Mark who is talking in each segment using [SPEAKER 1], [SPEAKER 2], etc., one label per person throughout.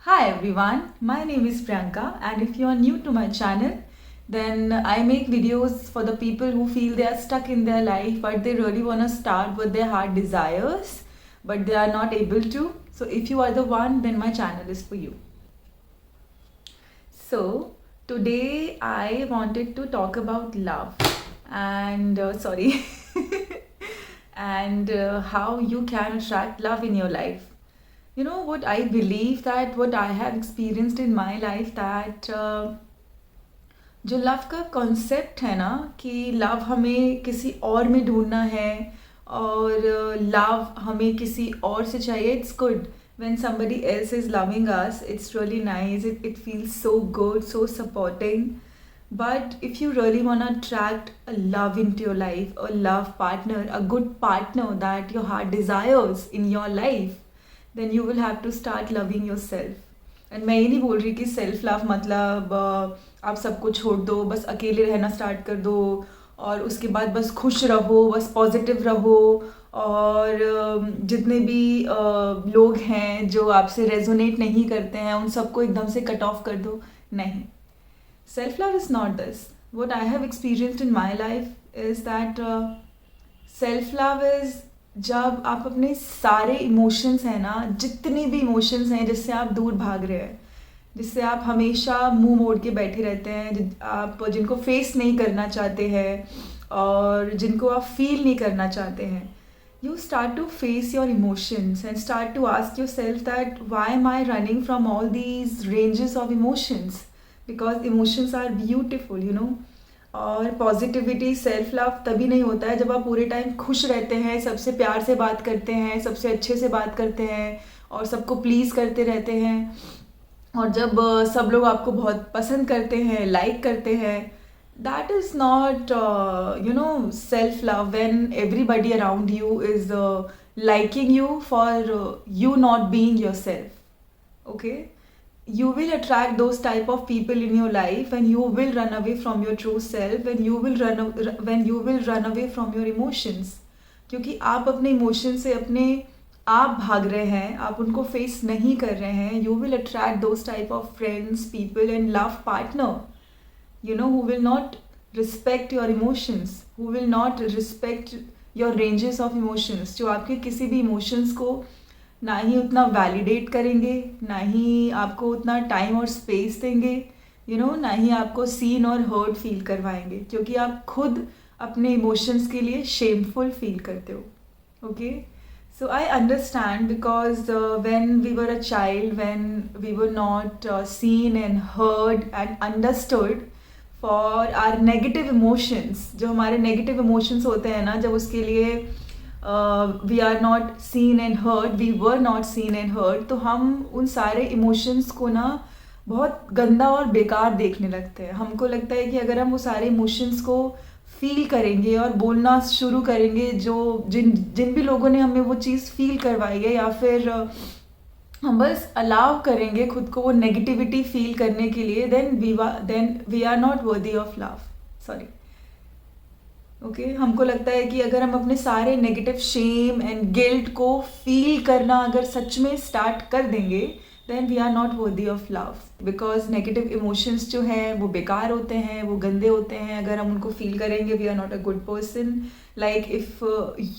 [SPEAKER 1] Hi everyone, my name is Priyanka, and if you are new to my channel, then I make videos for the people who feel they are stuck in their life but they really want to start what their heart desires but they are not able to. So if you are the one, then my channel is for you. So today I wanted to talk about love and sorry and how you can attract love in your life. You know what I believe, that what I have experienced in my life, that जो love का concept है ना, कि love हमें किसी और में ढूंढना है और लव हमें किसी और से चाहिए. It's good when somebody else is loving us. It's really nice. It feels so good, so supporting. But if you really want to attract a love into your life, a love partner, a good partner that your heart desires in your life, then you will have to start loving yourself. And मैं ये नहीं बोल रही कि self love मतलब आप सबको छोड़ दो, बस अकेले रहना स्टार्ट कर दो और उसके बाद बस खुश रहो, बस पॉजिटिव रहो और जितने भी लोग हैं जो आपसे रेजोनेट नहीं करते हैं उन सबको एकदम से कट ऑफ कर दो. नहीं, self love is not this. What I have experienced in my life is that self love is जब आप अपने सारे इमोशंस हैं ना, जितने भी इमोशंस हैं जिससे आप दूर भाग रहे हैं, जिससे आप हमेशा मुंह मोड़ के बैठे रहते हैं, आप जिनको फेस नहीं करना चाहते हैं और जिनको आप फील नहीं करना चाहते हैं, you start to face your emotions and start to ask yourself that why am I running from all these ranges of emotions, because emotions are beautiful, you know. और पॉजिटिविटी सेल्फ लव तभी नहीं होता है जब आप पूरे time खुश रहते हैं, सबसे प्यार से बात करते हैं, सबसे अच्छे से बात करते हैं और सबको प्लीज़ करते रहते हैं, और जब सब लोग आपको बहुत पसंद करते हैं, लाइक करते हैं. That is not you know self love. When everybody around you is liking you for you not being yourself. Okay, you will attract those type of people in your life and you will run away from your true self and you will run away from your emotions. क्योंकि आप अपने emotion से अपने आप भाग रहे हैं, आप उनको फेस नहीं कर रहे हैं. you will attract those type of friends, people and love partner, you know, who will not respect your emotions, who will not respect your ranges of emotions, जो आपके किसी भी इमोशंस को ना ही उतना वैलिडेट करेंगे, ना ही आपको उतना टाइम और स्पेस देंगे, यू नो, ना ही आपको सीन और हर्ट फील करवाएंगे, क्योंकि आप खुद अपने इमोशंस के लिए शेमफुल फील करते हो. Okay, so I understand because when we were a child, when we were not seen and heard and understood for our negative emotions. जो हमारे नेगेटिव इमोशंस होते हैं ना, जब उसके लिए we are not seen and heard, we were not seen and heard, तो हम उन सारे इमोशंस को ना बहुत गंदा और बेकार देखने लगते हैं. हमको लगता है कि अगर हम वो सारे इमोशंस को फील करेंगे और बोलना शुरू करेंगे, जो जिन जिन भी लोगों ने हमें वो चीज़ फील करवाई है, या फिर हम बस अलाउ करेंगे खुद को वो नेगेटिविटी फील करने के लिए, then we are not worthy of love. Sorry. Okay, हमको लगता है कि अगर हम अपने सारे नेगेटिव शेम एंड गिल्ट को फील करना अगर सच में स्टार्ट कर देंगे, then we are not worthy of love. Because negative emotions जो हैं वो बेकार होते हैं, वो गंदे होते हैं. अगर हम उनको फील करेंगे, we are not a good person. Like if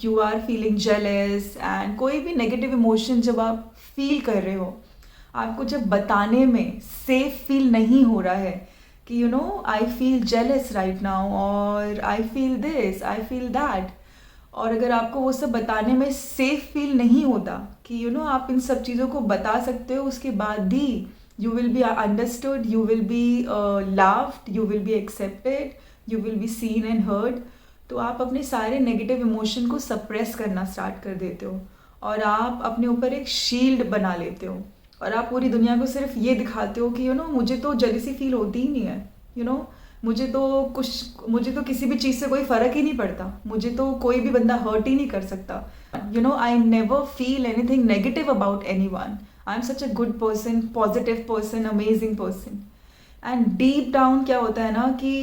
[SPEAKER 1] you are feeling jealous and कोई भी नेगेटिव इमोशन जब आप फील कर रहे हो, आपको जब बताने में सेफ फील नहीं हो रहा है कि you know I feel jealous right now, और I feel this, I feel that, और अगर आपको वो सब बताने में सेफ फील नहीं होता कि यू नो आप इन सब चीज़ों को बता सकते हो, उसके बाद भी you will be understood, you will be loved, you will be accepted, you will be seen and heard, तो आप अपने सारे नेगेटिव इमोशन को सप्रेस करना स्टार्ट कर देते हो और आप अपने ऊपर एक शील्ड बना लेते हो और आप पूरी दुनिया को सिर्फ ये दिखाते हो कि यू नो मुझे तो जेलसी फील होती ही नहीं है, यू नो, मुझे तो किसी भी चीज़ से कोई फ़र्क ही नहीं पड़ता, मुझे तो कोई भी बंदा हर्ट ही नहीं कर सकता, you know, I never feel anything negative about anyone, I am such a good person, positive person, amazing person. And deep down क्या होता है ना कि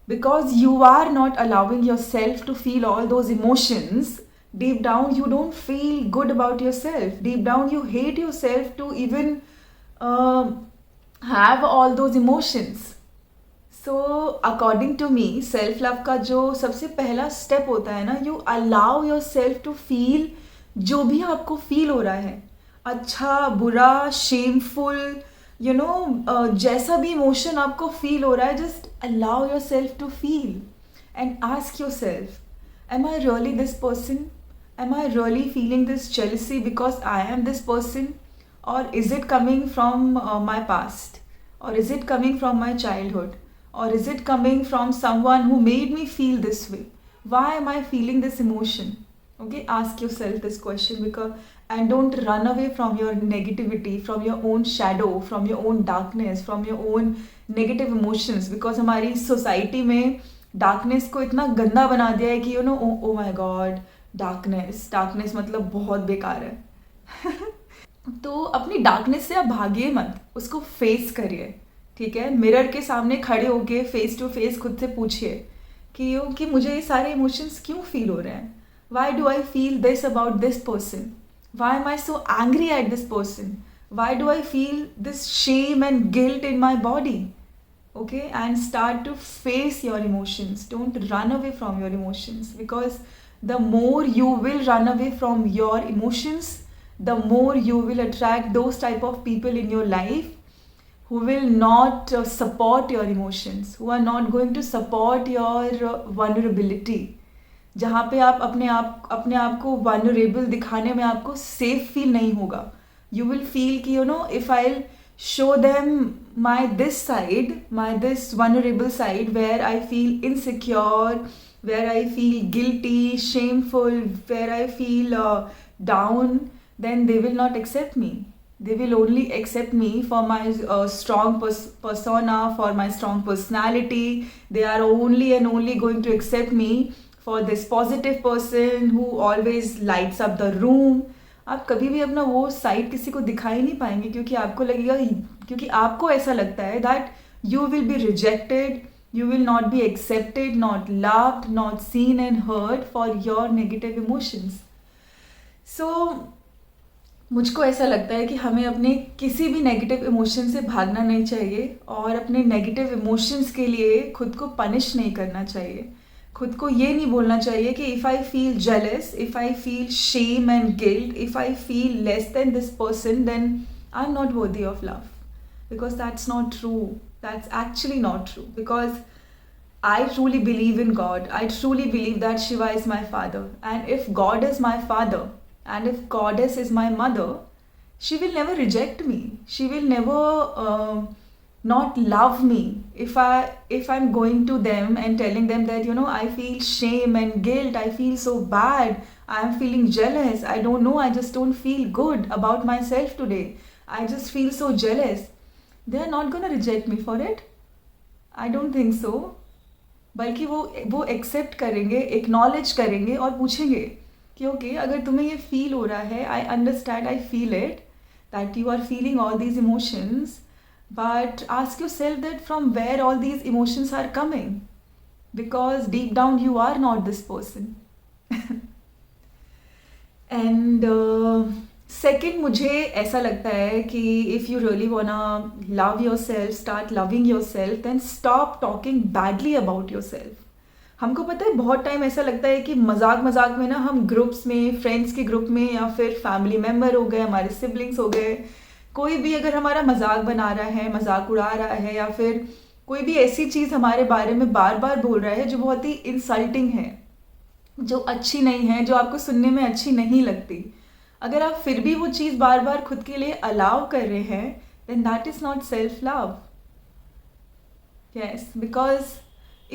[SPEAKER 1] because you are not allowing yourself to feel all those emotions, deep down you don't feel good about yourself, deep down you hate yourself to even uh, have all those emotions. So according to me self love का जो सबसे पहला step होता है ना, you allow yourself to feel जो भी आपको फील हो रहा है, अच्छा बुरा शेमफुल, जैसा भी इमोशन आपको फील हो रहा है, just allow yourself to feel and ask yourself, am I really this person, am I really feeling this jealousy because I am this person, or is it coming from my past, or is it coming from my childhood, or is it coming from someone who made me feel this way? Why am I feeling this emotion? Okay, ask yourself this question, because and don't run away from your negativity, from your own shadow, from your own darkness, from your own negative emotions, because हमारी society में darkness को इतना गंदा बना दिया है कि ओ my God, darkness मतलब बहुत बेकार है तो अपनी डार्कनेस से आप भागिए मत, उसको फेस करिए, ठीक है। मिरर के सामने खड़े होके फेस टू फेस खुद से पूछिए कि मुझे ये सारे इमोशंस क्यों फील हो रहे हैं, why do I feel this about this person, why am I so angry at this person, why do I feel this shame and guilt in my body, okay, and start to face your emotions. Don't run away from your emotions, because the more you will run away from your emotions, the more you will attract those type of people in your life who will not support your emotions, who are not going to support your vulnerability. जहाँ पे आप अपने आप को vulnerable दिखाने में आपको safe feel नहीं होगा. You will feel कि if I'll show them my this side, my this vulnerable side where I feel insecure, where I feel guilty, shameful, where I feel down, then they will not accept me. They will only accept me for my strong persona, for my strong personality. They are only and only going to accept me for this positive person who always lights up the room. आप कभी भी अपना वो side किसी को दिखा ही नहीं पाएंगे, क्योंकि आपको ऐसा लगता है that you will be rejected, you will not be accepted, not loved, not seen and heard for your negative emotions. So मुझको ऐसा लगता है कि हमें अपने किसी भी नेगेटिव इमोशन से भागना नहीं चाहिए, और अपने नेगेटिव इमोशंस के लिए खुद को पनिश नहीं करना चाहिए. खुद को ये नहीं बोलना चाहिए कि if I feel jealous, if I feel shame and guilt, if I feel less than this person, then I am not worthy of love, because that's not true. That's actually not true, because I truly believe in God. I truly believe that Shiva is my father. And if God is my father, and if Goddess is my mother, she will never reject me. She will never not love me if I'm going to them and telling them that I feel shame and guilt, I feel so bad, I am feeling jealous, I don't know, I just don't feel good about myself today, I just feel so jealous. They are not going to reject me for it. I don't think so. बल्कि वो accept करेंगे, acknowledge करेंगे और पूछेंगे कि okay, अगर तुम्हें ये फील हो रहा है, I understand, I feel it, that you are feeling all these emotions, but ask yourself that from where all these emotions are coming, because deep down you are not this person. And second, मुझे ऐसा लगता है कि if you really wanna love yourself, start loving yourself, then stop talking badly about yourself. हमको पता है बहुत time ऐसा लगता है कि मजाक में ना हम ग्रुप्स में, फ्रेंड्स के ग्रुप में, या फिर फैमिली मेम्बर हो गए, हमारे सिबलिंग्स हो गए, कोई भी अगर हमारा मजाक बना रहा है, मजाक उड़ा रहा है, या फिर कोई भी ऐसी चीज़ हमारे बारे में बार बार बोल रहा है जो बहुत ही इंसल्टिंग है, जो अच्छी नहीं है, जो आपको सुनने में अच्छी नहीं लगती, अगर आप फिर भी वो चीज़ बार बार खुद के लिए अलाउ कर रहे हैं, then that is not self love. Yes, because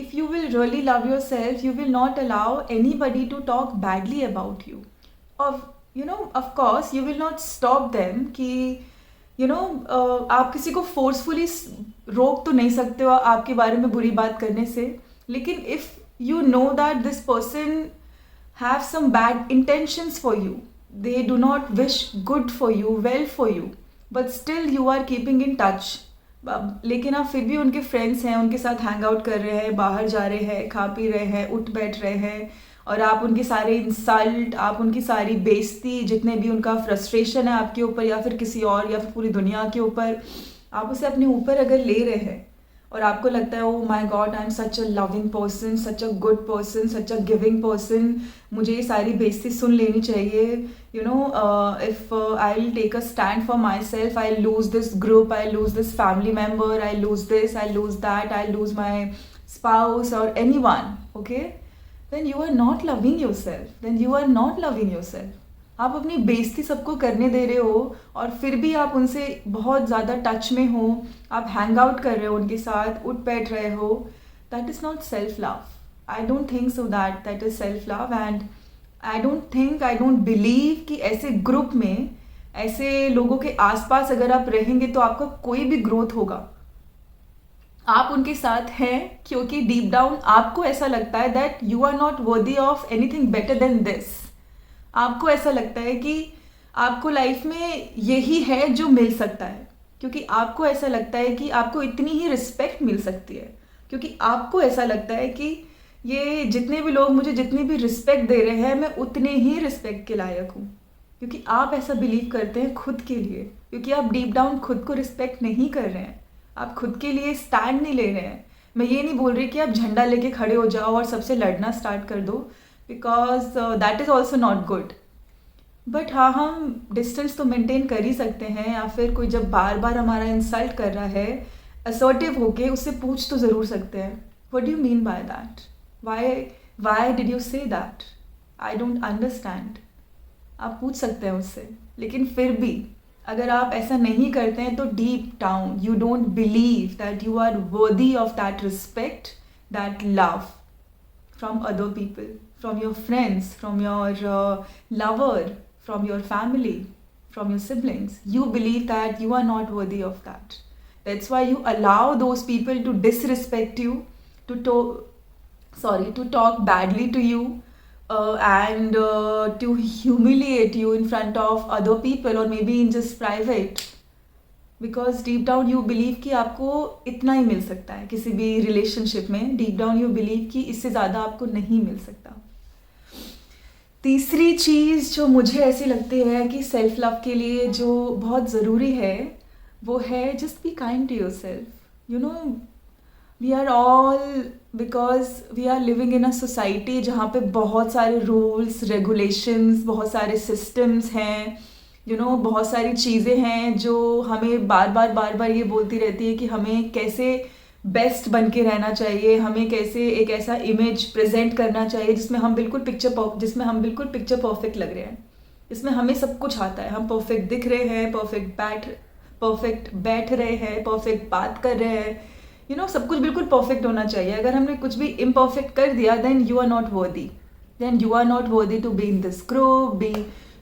[SPEAKER 1] if you will really love yourself, you will not allow anybody to talk badly about you. Of course, you will not stop them कि आप किसी को forcefully रोक तो नहीं सकते हो आपके बारे में बुरी बात करने से, लेकिन if you know that this person have some bad intentions for you, they do not wish good for you, well for you, but still you are keeping in touch. लेकिन आप फिर भी उनके फ्रेंड्स हैं, उनके साथ हैंग आउट कर रहे हैं, बाहर जा रहे हैं, खा पी रहे हैं, उठ बैठ रहे हैं, और आप उनके सारे इंसल्ट, आप उनकी सारी बेइज्जती, जितने भी उनका फ्रस्ट्रेशन है आपके ऊपर या फिर किसी और या फिर पूरी दुनिया के ऊपर, आप उसे अपने ऊपर अगर ले रहे हैं और आपको लगता है oh my god I am such a loving person, such a good person, such a giving person, मुझे ये सारी बेइज्जती सुन लेनी चाहिए, you know, if I will take a stand for myself, I lose this group, I lose this family member, I lose this, I lose that, I lose my spouse और anyone, okay, then you are not loving yourself, then you are not loving yourself. आप अपनी बेइज्जती सबको करने दे रहे हो और फिर भी आप उनसे बहुत ज़्यादा टच में हो, आप हैंग आउट कर रहे हो उनके साथ, उठ बैठ रहे हो, that is not self love. I don't think so that that is self love. And I don't believe कि ऐसे ग्रुप में, ऐसे लोगों के आसपास अगर आप रहेंगे तो आपका कोई भी ग्रोथ होगा. आप उनके साथ हैं क्योंकि डीप डाउन आपको ऐसा लगता है that you are not worthy of anything better than this. आपको ऐसा लगता है कि आपको लाइफ में यही है जो मिल सकता है, क्योंकि आपको ऐसा लगता है कि आपको इतनी ही रिस्पेक्ट मिल सकती है, क्योंकि आपको ऐसा लगता है कि ये जितने भी लोग मुझे जितनी भी रिस्पेक्ट दे रहे हैं मैं उतने ही रिस्पेक्ट के लायक हूँ, क्योंकि आप ऐसा बिलीव करते हैं खुद के लिए, क्योंकि आप डीप डाउन खुद को रिस्पेक्ट नहीं कर रहे हैं, आप खुद के लिए स्टैंड नहीं ले रहे हैं. मैं ये नहीं बोल रही कि आप झंडा लेके खड़े हो जाओ और सबसे लड़ना स्टार्ट कर दो, because that is also not good. But हाँ, हम डिस्टेंस तो मेंटेन कर ही सकते हैं, या फिर कोई जब बार बार हमारा इंसल्ट कर रहा है, असर्टिव होके उससे पूछ तो ज़रूर सकते हैं, what do you mean by that, why did you say that, I don't understand. आप पूछ सकते हैं उससे. लेकिन फिर भी अगर आप ऐसा नहीं करते हैं तो deep down you don't believe that you are worthy of that respect, that love from other people, from your friends, from your lover, from your family, from your siblings. You believe that you are not worthy of that. That's why you allow those people to disrespect you, to talk badly to you, and to humiliate you in front of other people or maybe in just private. Because deep down you believe कि आपको इतना ही मिल सकता है किसी भी relationship में. deep down you believe कि इससे ज़्यादा आपको नहीं मिल सकता. तीसरी चीज़ जो मुझे ऐसी लगती है कि सेल्फ लव के लिए जो बहुत ज़रूरी है वो है just be kind to yourself. You know, we are all, because we are living in a society जहाँ पे बहुत सारे रूल्स रेगुलेशंस, बहुत सारे सिस्टम्स हैं, यू नो, बहुत सारी चीज़ें हैं जो हमें बार बार ये बोलती रहती है कि हमें कैसे बेस्ट बन के रहना चाहिए, हमें कैसे एक ऐसा इमेज प्रेजेंट करना चाहिए जिसमें हम बिल्कुल पिक्चर परफेक्ट लग रहे हैं, जिसमें हमें सब कुछ आता है, हम परफेक्ट दिख रहे हैं, परफेक्ट बैठ रहे हैं, परफेक्ट बात कर रहे हैं, यू नो, सब कुछ बिल्कुल परफेक्ट होना चाहिए. अगर हमने कुछ भी इम्परफेक्ट कर दिया then you are not worthy to be in this group,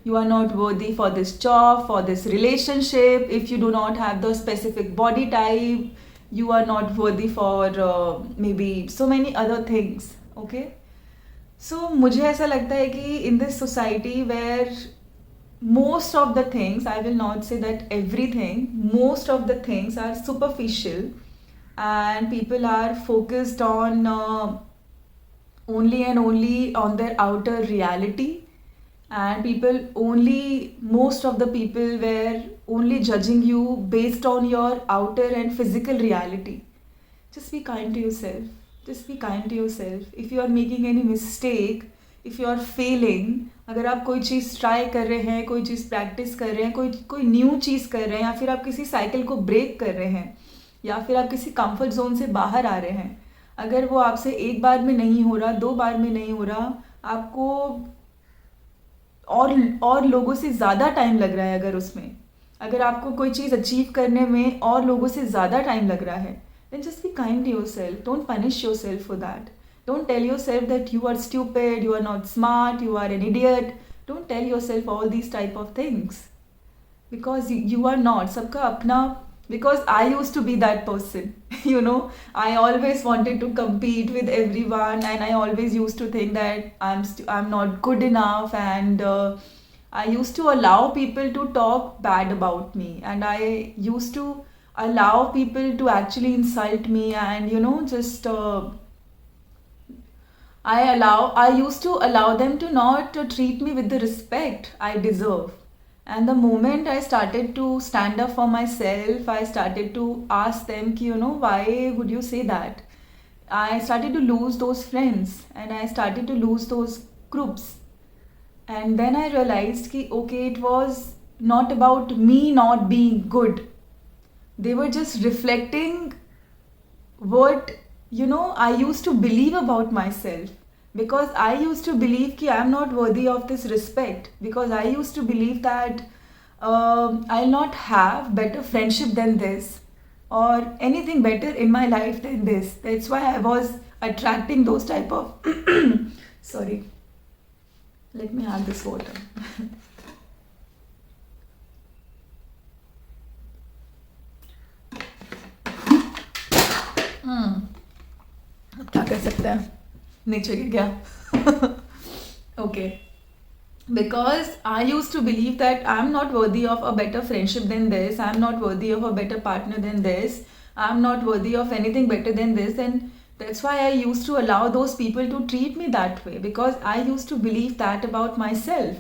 [SPEAKER 1] you are not worthy for this job, for this relationship. If you do not have the specific body type, you are not worthy for maybe so many other things. Okay, so मुझे ऐसा लगता है कि in this society where most of the things, I will not say that everything, most of the things are superficial and people are focused on only and only on their outer reality, and most of the people were only judging you based on your outer and physical reality. Just be kind to yourself. If you are making any mistake, if you are failing, अगर आप कोई चीज़ try कर रहे हैं, कोई चीज़ practice कर रहे हैं, कोई न्यू चीज़ कर रहे हैं, या फिर आप किसी साइकिल को ब्रेक कर रहे हैं, या फिर आप किसी कंफर्ट जोन से बाहर आ रहे हैं, अगर वो आपसे एक बार में नहीं हो रहा, 2 बार में नहीं हो रहा, आपको और लोगों से ज़्यादा टाइम लग रहा है, अगर आपको कोई चीज़ अचीव करने में और लोगों से ज़्यादा टाइम लग रहा है, then just be kind to yourself. Don't punish yourself for that. Don't tell yourself that you are stupid, you are not smart, you are an idiot. Don't tell yourself all these type of things. Because you are not. सबका अपना, because I used to be that person. You know, I always wanted to compete with everyone, and I always used to think that I'm not good enough, and I used to allow people to talk bad about me, and I used to allow people to actually insult me, and you know, just I used to allow them to not to treat me with the respect I deserve. And the moment I started to stand up for myself, I started to ask them, ki, why would you say that? I started to lose those friends and I started to lose those groups. And then I realized ki, okay, it was not about me not being good. They were just reflecting what I used to believe about myself, because I used to believe that I'm not worthy of this respect, because I used to believe that I'll not have better friendship than this or anything better in my life than this. That's why I was attracting those type of sorry, let me have this water. अब क्या कर सकते हैं, नीचे गिर गया. Okay, because I used to believe that I'm not worthy of a better friendship than this, I'm not worthy of a better partner than this, I'm not worthy of anything better than this. And that's why I used to allow those people to treat me that way, because I used to believe that about myself.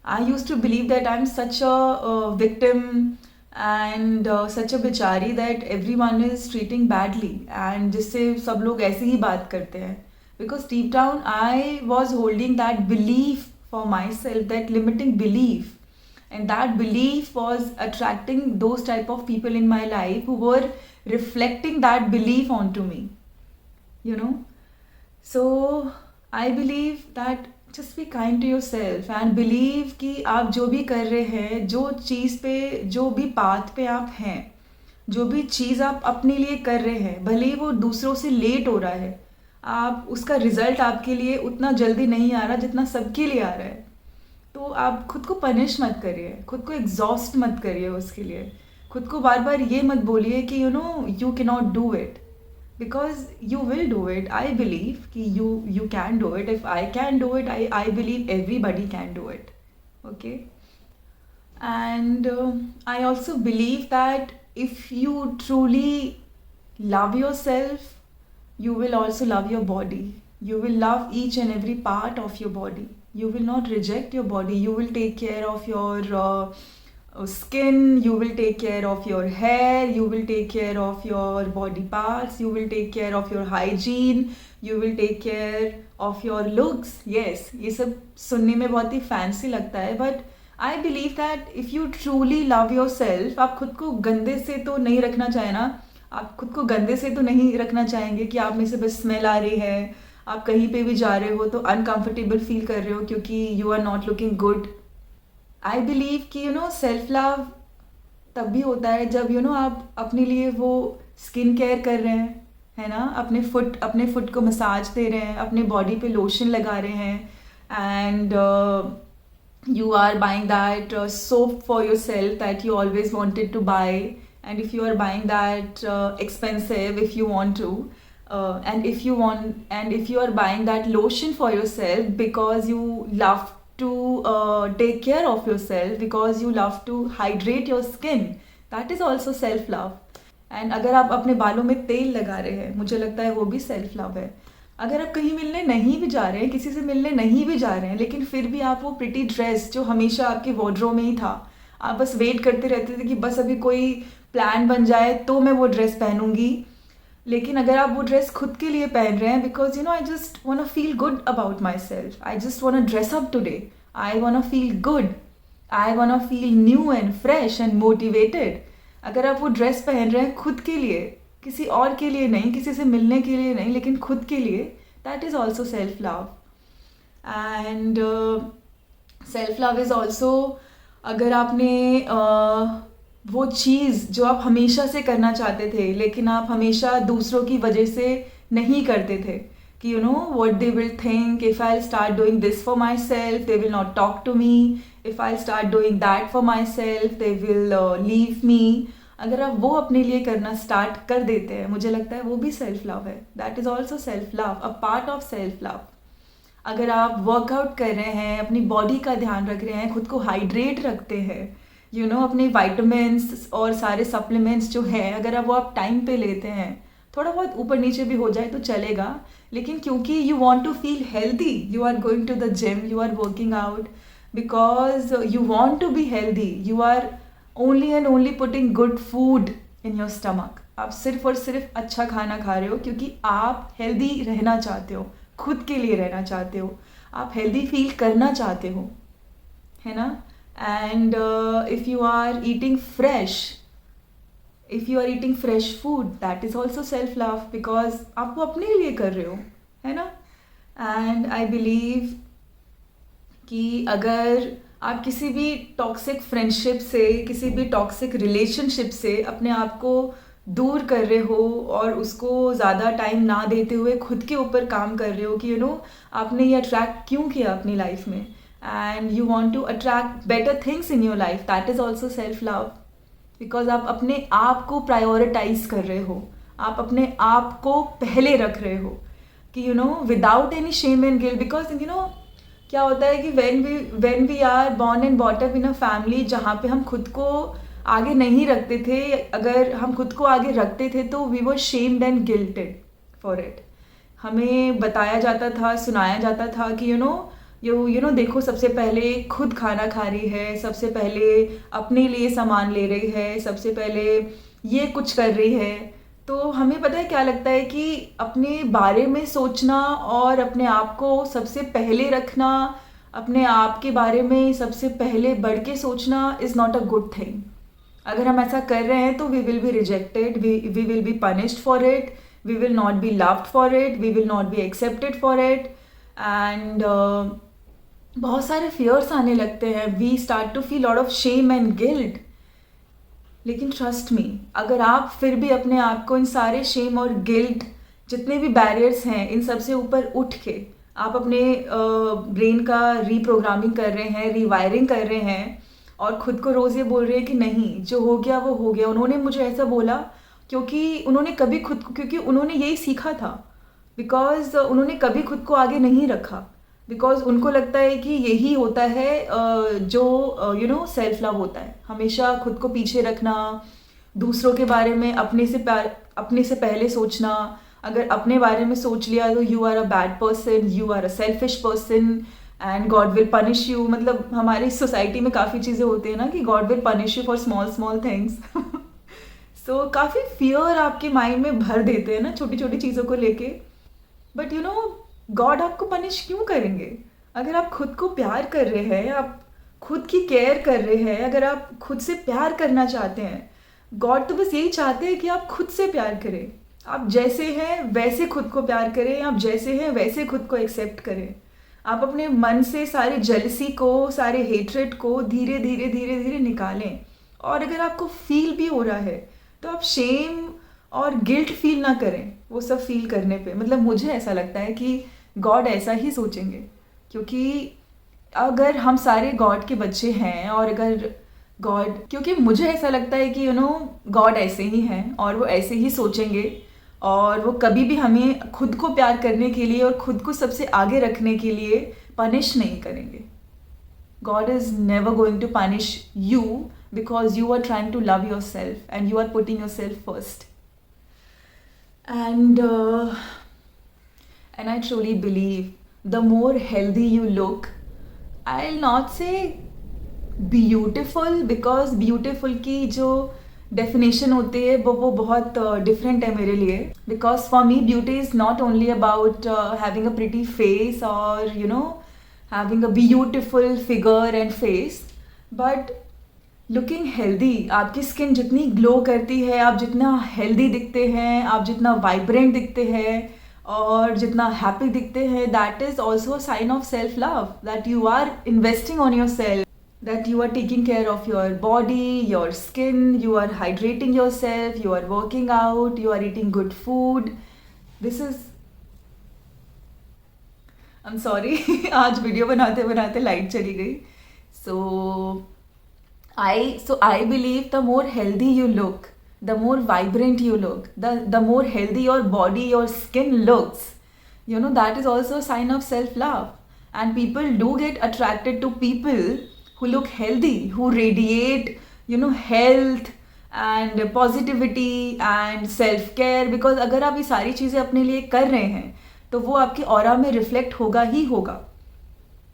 [SPEAKER 1] I used to believe that I'm such a victim and such a बिचारी that everyone is treating badly, and जिससे सब लोग ऐसे ही बात करते हैं. Because deep down I was holding that belief for myself, that limiting belief, and that belief was attracting those type of people in my life who were reflecting that belief onto me, you know. So I believe that just be kind to yourself and believe कि आप जो भी कर रहे हैं, जो चीज़ पे, जो भी पाथ पे आप हैं, जो भी चीज़ आप अपने लिए कर रहे हैं, भले ही वो दूसरों से लेट हो रहा है, आप उसका रिजल्ट आपके लिए उतना जल्दी नहीं आ रहा जितना सबके लिए आ रहा है. तो आप खुद को पनिश मत करिए, खुद को एग्जॉस्ट मत करिए उसके लिए. खुद को बार बार ये मत बोलिए कि you can not do it, because you will do it. I believe कि you can do it. If I can do it, I believe everybody can do it. Okay. And I also believe that if you truly love yourself, you will also love your body. You will love each and every part of your body. You will not reject your body. You will take care of your skin, you will take care of your hair, you will take care of your body parts, you will take care of your hygiene, you will take care of your looks. Yes, ये सब सुनने में बहुत ही fancy लगता है, but I believe that if you truly love yourself, आप खुद को गंदे से तो नहीं रखना चाहे ना, आप खुद को गंदे से तो नहीं रखना चाहेंगे कि आप में से बस स्मेल आ रही है, आप कहीं पे भी जा रहे हो तो अनकंफर्टेबल फील कर रहे हो क्योंकि you are not looking good. I believe कि सेल्फ लव तब भी होता है जब आप अपने लिए वो स्किन केयर कर रहे हैं, है ना, अपने फुट को मसाज दे रहे हैं, अपने बॉडी पे लोशन लगा रहे हैं, and you are buying that soap for yourself that you always wanted to buy, and if you are buying that expensive, if you want to, and if you are buying that lotion for yourself because you love to take care of yourself, because you love to hydrate your skin, that is also self love. And अगर आप अपने बालों में तेल लगा रहे हैं, मुझे लगता है वो भी सेल्फ लव है. अगर आप कहीं मिलने नहीं भी जा रहे हैं, किसी से मिलने नहीं भी जा रहे हैं, लेकिन फिर भी आप वो प्रिटी ड्रेस जो हमेशा आपके वार्डरोब में ही था, आप बस वेट करते रहते थे कि बस अभी कोई प्लान बन जाए तो मैं वो ड्रेस पहनूंगी. लेकिन अगर आप वो ड्रेस खुद के लिए पहन रहे हैं, because I just want to feel good about myself, I just want to dress up today, I want to feel good, I want to feel new and fresh and motivated. अगर आप वो dress पहन रहे हैं खुद के लिए, किसी और के लिए नहीं, किसी से मिलने के लिए नहीं, लेकिन खुद के लिए, that is also self love. And self love is also, अगर आपने वो चीज़ जो आप हमेशा से करना चाहते थे लेकिन आप हमेशा दूसरों की वजह से नहीं करते थे, कि what they will think if I'll start doing this for myself, they will not talk to me, if I'll start doing that for myself, they will leave me. अगर आप वो अपने लिए करना स्टार्ट कर देते हैं, मुझे लगता है वो भी सेल्फ लव है. That is also self love, a part of self love. अगर आप वर्कआउट कर रहे हैं, अपनी बॉडी का ध्यान रख रहे हैं, खुद को हाइड्रेट रखते हैं, अपने वाइटामिन्स और सारे सप्लीमेंट्स जो हैं, अगर आप वो आप टाइम पे लेते हैं, थोड़ा बहुत ऊपर नीचे भी हो जाए तो चलेगा, लेकिन क्योंकि you want to feel healthy, you are going to the gym, you are working out, because you want to be healthy, you are only and only putting good food in your stomach. आप सिर्फ और सिर्फ अच्छा खाना खा रहे हो क्योंकि आप हेल्दी रहना चाहते हो, खुद के लिए रहना चाहते हो, आप हेल्दी फील करना चाहते हो, है ना। And if you are eating fresh, if you are eating fresh food, that is also self love, because आप वो अपने लिए कर रहे हो, है ना। एंड आई बिलीव कि अगर आप किसी भी टॉक्सिक फ्रेंडशिप से, किसी भी टॉक्सिक रिलेशनशिप से अपने आप को दूर कर रहे हो और उसको ज़्यादा टाइम ना देते हुए खुद के ऊपर काम कर रहे हो कि आपने ये अट्रैक्ट क्यों किया अपनी लाइफ में, and you want to attract better things in your life, that is also self love, because आप अपने आप को प्रायोरिटाइज कर रहे हो, आप अपने आप को पहले रख रहे हो कि without any shame and guilt. Because क्या होता है कि when we are born and bought up in a family जहाँ पे हम खुद को आगे नहीं रखते थे, अगर हम खुद को आगे रखते थे तो we were shamed and guilted for it. हमें बताया जाता था, सुनाया जाता था कि देखो सबसे पहले खुद खाना खा रही है, सबसे पहले अपने लिए सामान ले रही है, सबसे पहले ये कुछ कर रही है। तो हमें पता है क्या लगता है कि अपने बारे में सोचना और अपने आप को सबसे पहले रखना, अपने आप के बारे में सबसे पहले बढ़ के सोचना is not a good thing. अगर हम ऐसा कर रहे हैं तो we will be rejected, we will be punished for it, we will not be loved for it, we will not be accepted for it, and बहुत सारे फियर्स आने लगते हैं, we start to feel lot of shame and guilt. लेकिन trust me, अगर आप फिर भी अपने आप को इन सारे शेम और गिल्ट, जितने भी बैरियर्स हैं, इन सब से ऊपर उठ के आप अपने ब्रेन का रीप्रोग्रामिंग कर रहे हैं, रीवायरिंग कर रहे हैं और ख़ुद को रोज़ ये बोल रहे हैं कि नहीं, जो हो गया वो हो गया, उन्होंने मुझे ऐसा बोला क्योंकि उन्होंने यही सीखा था, बिकॉज उन्होंने कभी खुद को आगे नहीं रखा, बिकॉज उनको लगता है कि यही होता है जो सेल्फ लव होता है, हमेशा खुद को पीछे रखना, दूसरों के बारे में अपने से पहले सोचना। अगर अपने बारे में सोच लिया तो you are a bad person, you are a selfish person and God will punish you. मतलब हमारी सोसाइटी में काफ़ी चीज़ें होती हैं ना कि God will punish you for small small things. So काफ़ी फियर आपके माइंड में भर देते हैं ना छोटी छोटी चीज़ों को लेके। बट गॉड आपको पनिश क्यों करेंगे? अगर आप खुद को प्यार कर रहे हैं, आप खुद की केयर कर रहे हैं, अगर आप खुद से प्यार करना चाहते हैं, गॉड तो बस यही चाहते हैं कि आप खुद से प्यार करें, आप जैसे हैं वैसे खुद को प्यार करें, आप जैसे हैं वैसे खुद को एक्सेप्ट करें। आप अपने मन से सारे जेलसी को, सारे हेट्रेड को धीरे धीरे धीरे धीरे निकालें। और अगर आपको फील भी हो रहा है तो आप शेम और गिल्ट फील ना करें वो सब फील करने पे। मतलब मुझे ऐसा लगता है कि गॉड ऐसा ही सोचेंगे, क्योंकि अगर हम सारे गॉड के बच्चे हैं और अगर गॉड, क्योंकि मुझे ऐसा लगता है कि गॉड ऐसे ही हैं और वो ऐसे ही सोचेंगे और वो कभी भी हमें खुद को प्यार करने के लिए और खुद को सबसे आगे रखने के लिए पनिश नहीं करेंगे। God is never going to punish you because you are trying to love yourself and you are putting yourself first. And I truly believe the more healthy you look, I'll not say beautiful, because beautiful की जो definition होती है वो बहुत different है मेरे लिए। Because for me beauty is not only about having a pretty face or having a beautiful figure and face, but looking healthy. आपकी स्किन जितनी ग्लो करती है, आप जितना हेल्दी दिखते हैं, आप जितना वाइब्रेंट दिखते हैं और जितना हैप्पी दिखते हैं, that is also a sign of self love, that you are investing on yourself, that you are taking care of your body, your skin, you are hydrating yourself, you are working out, you are eating good food. This is, I'm sorry, आज video बनाते बनाते light चली गई. So I believe the more healthy you look, the more vibrant you look, the more healthy your body, your skin looks, that is also a sign of self-love. And people do get attracted to people who look healthy, who radiate, health, and positivity and self care, because अगर आप ये सारी चीज़ें अपने लिए कर रहे हैं तो वो आपके ऑरा में रिफ्लेक्ट होगा ही होगा,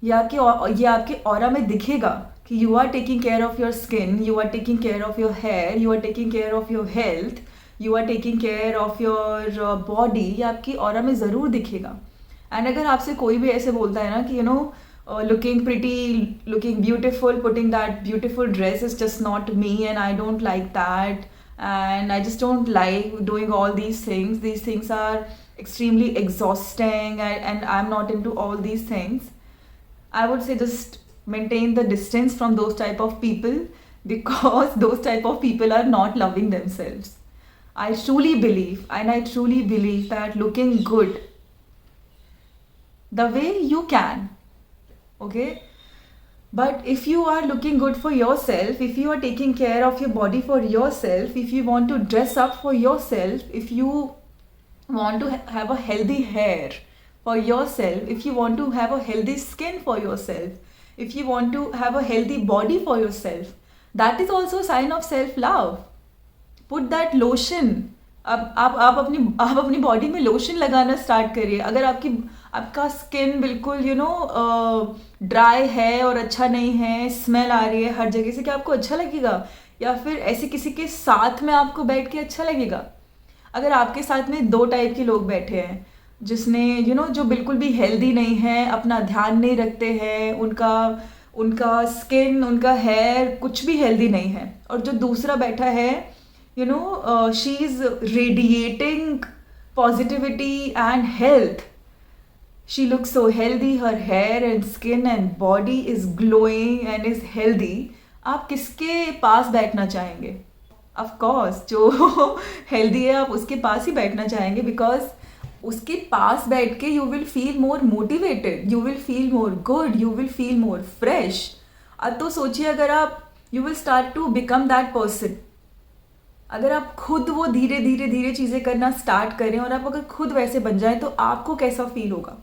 [SPEAKER 1] ये आपके ऑरा में दिखेगा कि you are taking care of your skin, you are taking care of your hair, you are taking care of your health, you are taking care of your body, ये आपकी ऑरा में ज़रूर दिखेगा. एंड अगर आपसे कोई भी ऐसे बोलता है ना कि looking pretty, looking beautiful, putting that beautiful dress is just not me and I don't like that and I just don't like doing all these things. These things are extremely exhausting and I'm not into all these things. I would say just maintain the distance from those type of people because those type of people are not loving themselves. I truly believe that looking good the way you can, okay, but if you are looking good for yourself, if you are taking care of your body for yourself, if you want to dress up for yourself, if you want to have a healthy hair for yourself, if you want to have a healthy skin for yourself, if you want to have a healthy body for yourself, that is also a sign of self love. Put that lotion. अब आप अपनी body में lotion लगाना start करिए. अगर आपका skin बिल्कुल dry है और अच्छा नहीं है, स्मेल आ रही है हर जगह से, क्या आपको अच्छा लगेगा? या फिर ऐसे किसी के साथ में आपको बैठ के अच्छा लगेगा? अगर आपके साथ में 2 टाइप के लोग बैठे हैं, जिसने जो बिल्कुल भी हेल्दी नहीं है, अपना ध्यान नहीं रखते हैं, उनका स्किन, उनका हेयर कुछ भी हेल्दी नहीं है, और जो दूसरा बैठा है she is radiating positivity and health. She looks so healthy, her hair and skin and body is glowing and is healthy. आप किसके पास बैठना चाहेंगे? Of course, जो healthy है आप उसके पास ही बैठना चाहेंगे, because उसके पास बैठ के you will feel more motivated, you will feel more good, you will feel more fresh. अब तो सोचिए, अगर आप you will start to become that person. अगर आप खुद वो धीरे धीरे चीज़ें करना स्टार्ट करें और आप अगर खुद वैसे बन जाएं तो आपको कैसा फील होगा?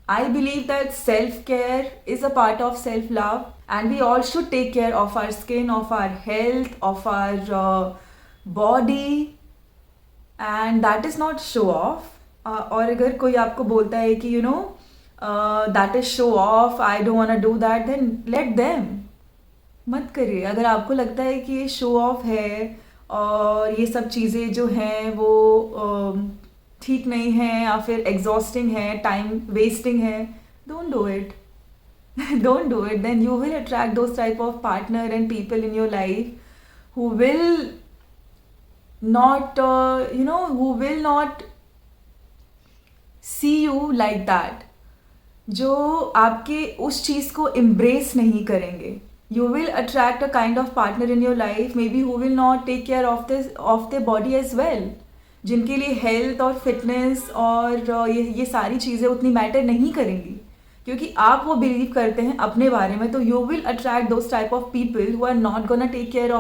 [SPEAKER 1] I believe that self care is a part of self love and we all should take care of our skin, of our health, of our body, and that is not show off. और अगर कोई आपको बोलता है कि that is show off, I don't want to do that, then let them. मत करिए. अगर आपको लगता है कि ये शो ऑफ है और ये सब चीज़ें जो हैं वो ठीक नहीं हैं या फिर एग्जॉस्टिंग है, टाइम वेस्टिंग है, don't do it. Don't do it. Then you will attract those type of partner and people in your life who will not who will not see you like that, जो आपके उस चीज़ को embrace नहीं करेंगे. You will attract a kind of partner in your life maybe who will not take care of their body as well, जिनके लिए health और fitness और ये सारी चीज़ें उतनी मैटर नहीं करेंगी, क्योंकि आप वो बिलीव करते हैं अपने बारे में. तो you will attract those type of people who are not gonna take care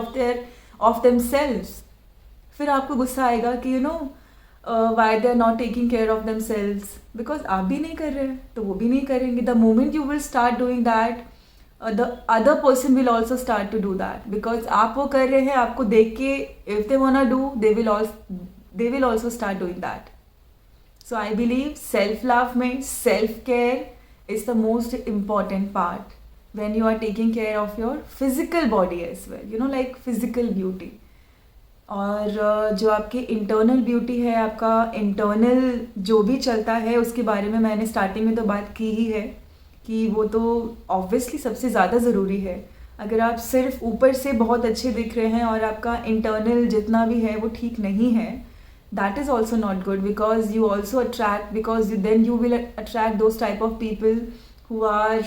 [SPEAKER 1] of themselves. फिर आपको गुस्सा आएगा कि why they are not taking care of themselves, because आप भी नहीं कर रहे हैं तो वो भी नहीं करेंगे. The moment you will start doing that, the other person will also start to do that, because आप वो कर रहे हैं, आपको देख के if they wanna do, they will also start doing that. So I believe self love में self care is the most important part when you are taking care of your physical body as well, like physical beauty. और जो आपकी internal beauty है, आपका internal जो भी चलता है, उसके बारे में मैंने स्टार्टिंग में तो बात की ही है कि वो तो ऑब्वियसली सबसे ज़्यादा ज़रूरी है. अगर आप सिर्फ ऊपर से बहुत अच्छे दिख रहे हैं और आपका इंटरनल जितना भी है वो ठीक नहीं है, that is also not good, because you also attract, because then you will attract those type of people who are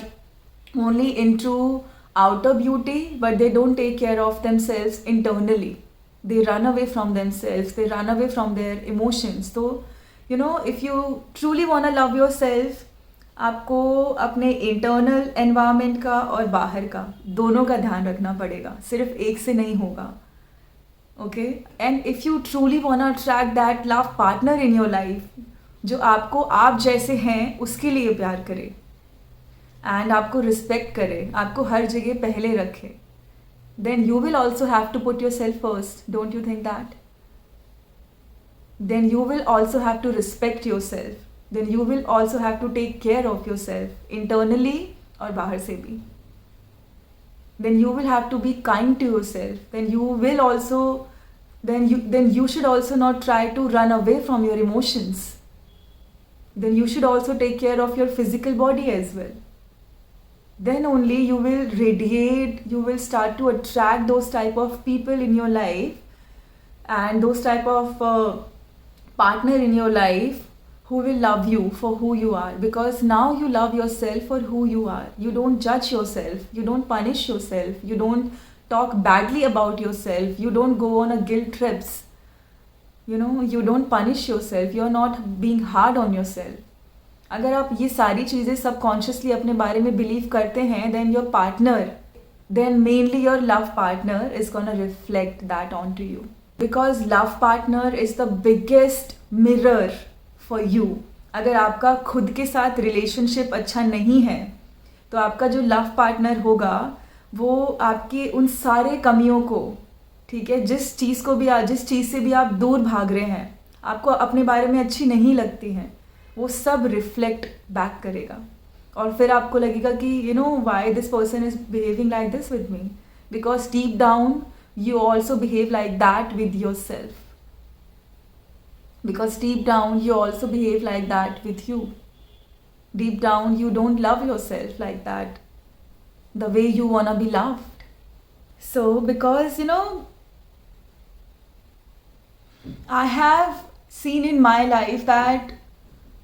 [SPEAKER 1] only into outer beauty but they don't take care of themselves internally. They run away from themselves, they run away from their emotions. So if you truly want to love yourself, आपको अपने internal environment का और बाहर का दोनों का ध्यान रखना पड़ेगा, सिर्फ एक से नहीं होगा. Okay, and if you truly want to attract that love partner in your life, जो आपको आप जैसे हैं उसके लिए प्यार करे एंड आपको रिस्पेक्ट करे, आपको हर जगह पहले रखे, then you will also have to put yourself first. Don't you think that? Then you will also have to respect yourself. Then you will also have to take care of yourself internally और बाहर से भी. Then you will have to be kind to yourself. Then you should also not try to run away from your emotions. Then you should also take care of your physical body as well. Then only you will radiate, you will start to attract those type of people in your life, and those type of partner in your life who will love you for who you are, because now you love yourself for who you are. You don't judge yourself, you don't punish yourself, you don't talk badly about yourself, you don't go on a guilt trips, you don't punish yourself, you're not being hard on yourself. अगर आप ये सारी चीज़ें subconsciously अपने बारे में believe करते हैं, then mainly your love partner is gonna reflect that onto you, because love partner is the biggest mirror for you. अगर आपका खुद के साथ रिलेशनशिप अच्छा नहीं है, तो आपका जो लव पार्टनर होगा वो आपकी उन सारे कमियों को, ठीक है, जिस चीज़ से भी आप दूर भाग रहे हैं, आपको अपने बारे में अच्छी नहीं लगती हैं, वो सब रिफ्लेक्ट बैक करेगा. और फिर आपको लगेगा कि why this person is behaving like this with me, because deep down you also behave like that with yourself, because deep down you also behave like that with you. Deep down you don't love yourself like that, the way you wanna be loved. So because I have seen in my life that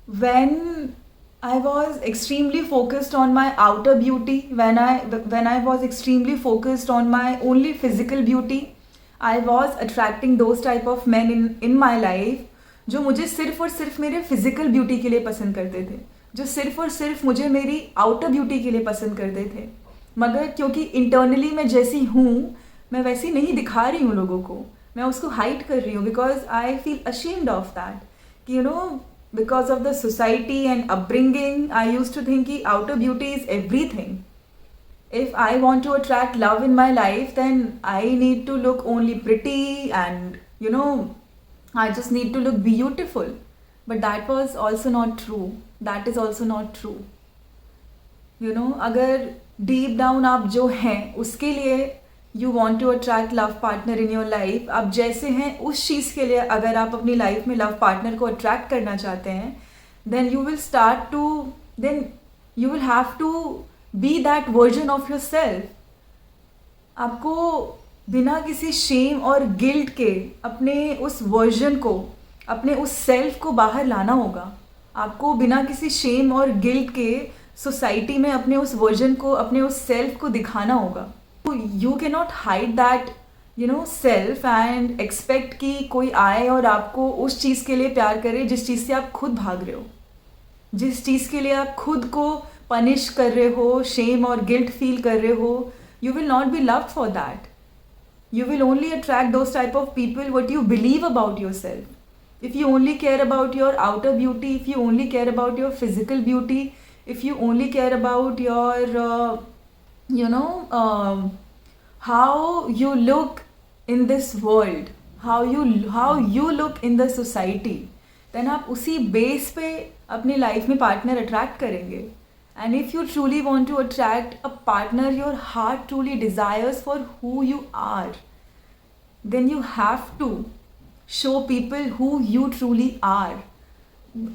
[SPEAKER 1] when I was extremely focused on my outer beauty, when I was extremely focused on my only physical beauty, I was attracting those type of men in my life जो मुझे सिर्फ और सिर्फ मेरे physical beauty के लिए पसंद करते थे, जो सिर्फ और सिर्फ मुझे मेरी आउटर ब्यूटी के लिए पसंद करते थे. मगर क्योंकि इंटरनली मैं जैसी हूँ, मैं वैसी नहीं दिखा रही हूँ लोगों को, मैं उसको हाइड कर रही हूँ, because I feel ashamed of that कि because of the society and upbringing, I used to think that outer beauty is everything. If I want to attract love in my life, then I need to look only pretty and I just need to look beautiful. But that was also not true. That is also not true. अगर deep down आप जो हैं उसके लिए you want to attract love partner in your life, आप जैसे हैं उस चीज़ के लिए अगर आप अपनी लाइफ में लव पार्टनर को अट्रैक्ट करना चाहते हैं, then you will have to be that version of yourself. आपको बिना किसी शेम और गिल्ट के अपने उस वर्जन को, अपने उस सेल्फ को बाहर लाना होगा. आपको बिना किसी शेम और गिल्ट के सोसाइटी में अपने उस वर्जन को, अपने उस सेल्फ को दिखाना होगा. You cannot hide that self and expect कि कोई आए और आपको उस चीज़ के लिए प्यार करे जिस चीज़ से आप खुद भाग रहे हो, जिस चीज़ के लिए आप खुद को पनिश कर रहे हो, शेम और गिल्ट फील कर रहे हो. You will not be loved for that. You will only attract those type of people what you believe about yourself. If you only care about your outer beauty, if you only care about your physical beauty, if you only care about your how you look in this world, how you look in the society, then आप उसी base पे अपनी life में partner attract करेंगे. And if you truly want to attract a partner your heart truly desires for who you are, then you have to show people who you truly are.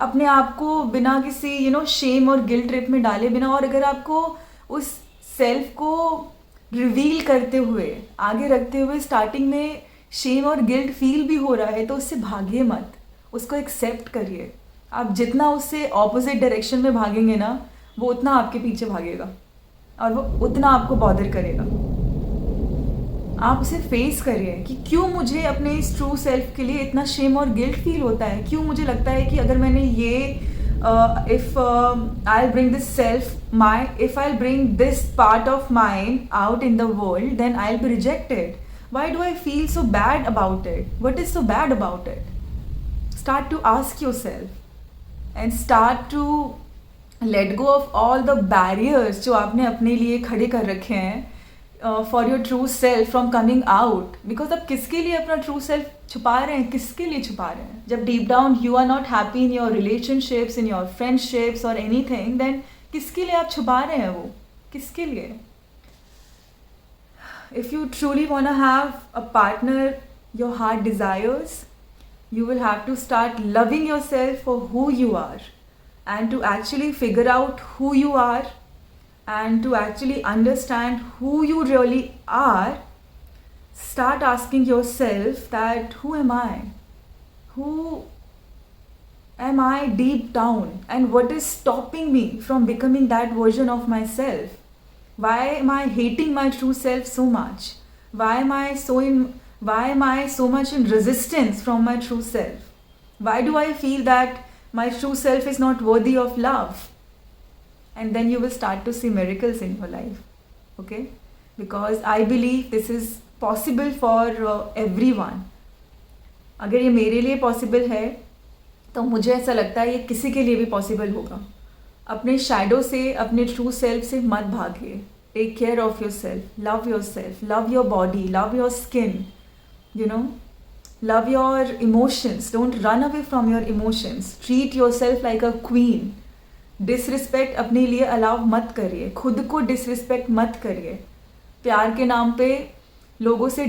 [SPEAKER 1] अपने आप को बिना किसी Shem और guilt trip में डाले बिना, और अगर आपको उस सेल्फ को रिवील करते हुए, आगे रखते हुए स्टार्टिंग में शेम और गिल्ट फील भी हो रहा है, तो उससे भागिए मत, उसको एक्सेप्ट करिए. आप जितना उससे ऑपोजिट डायरेक्शन में भागेंगे ना, वो उतना आपके पीछे भागेगा और वो उतना आपको बॉदर करेगा. आप उसे फेस करिए कि क्यों मुझे अपने इस ट्रू सेल्फ के लिए इतना शेम और गिल्ट फील होता है, क्यों मुझे लगता है कि अगर मैंने ये if I'll bring this part of mine out in the world, then I'll be rejected. Why do I feel so bad about it? What is so bad about it? Start to ask yourself and start to let go of all the barriers जो आपने अपने लिए खड़े कर रखे हैं. For your true self from coming out. Because आप किसके लिए अपना ट्रू सेल्फ छुपा रहे हैं, किसके लिए छुपा रहे हैं? जब deep down you are not happy in your relationships, in your friendships और एनी थिंग, देन किसके लिए आप छुपा रहे हैं वो? किसके लिए? If you truly want to have a partner your heart desires, you will have to start loving yourself for who you are, and to actually figure out who you are, and to actually understand who you really are. Start asking yourself that who am I? Who am I deep down, and what is stopping me from becoming that version of myself? Why am I hating my true self so much? Why am I so much in resistance from my true self? Why do I feel that my true self is not worthy of love? And then you will start to see miracles in your life. Okay? Because I believe this is possible for everyone. अगर ये मेरे लिए possible है, तो मुझे ऐसा लगता है ये किसी के लिए भी possible होगा. अपने शैडो से, अपने ट्रू सेल्फ से मत भागिए. Take care of yourself, love yourself, love your body, love your skin, you know, love your emotions. Don't run away from your emotions. Treat yourself like a queen. Disrespect अपने लिए allow मत करिए. खुद को disrespect मत करिए. प्यार के नाम पे लोगों से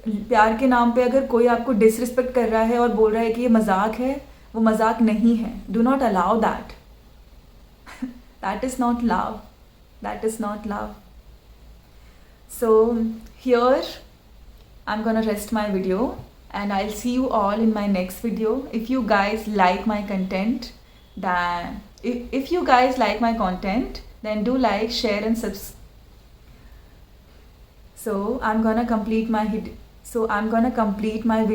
[SPEAKER 1] प्यार के नाम पे अगर कोई आपको डिसरिस्पेक्ट कर रहा है और बोल रहा है कि ये मजाक है, वो मजाक नहीं है. Do not allow that. That is not love. That is not love. So here I'm gonna rest my video, and I'll see you all in my next video. If you guys like my content, then if you guys like my content, then do like, share and subscribe. So I'm gonna complete my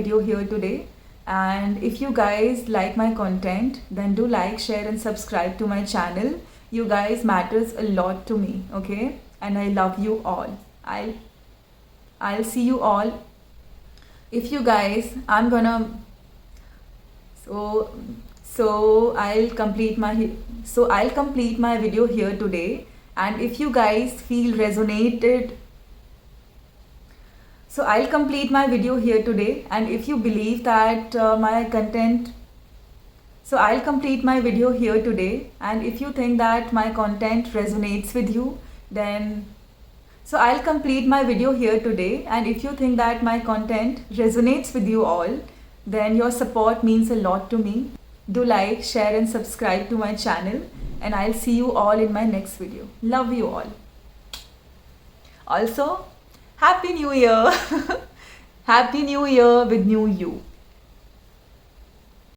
[SPEAKER 1] video here today. And if you guys like my content, then do like, share and subscribe to my channel. You guys matters a lot to me, okay? And I love you all. I'll see you all. If you guys, I'm gonna so I'll complete my video here today. And if you guys feel resonated, so I'll complete my video here today. And if you believe that my content, so I'll complete my video here today. And if you think that my content resonates with you, then so I'll complete my video here today. And if you think that my content resonates with you all, then your support means a lot to me. Do like, share and subscribe to my channel. And I'll see you all in my next video. Love you all. Also, Happy New Year! Happy New Year with new you.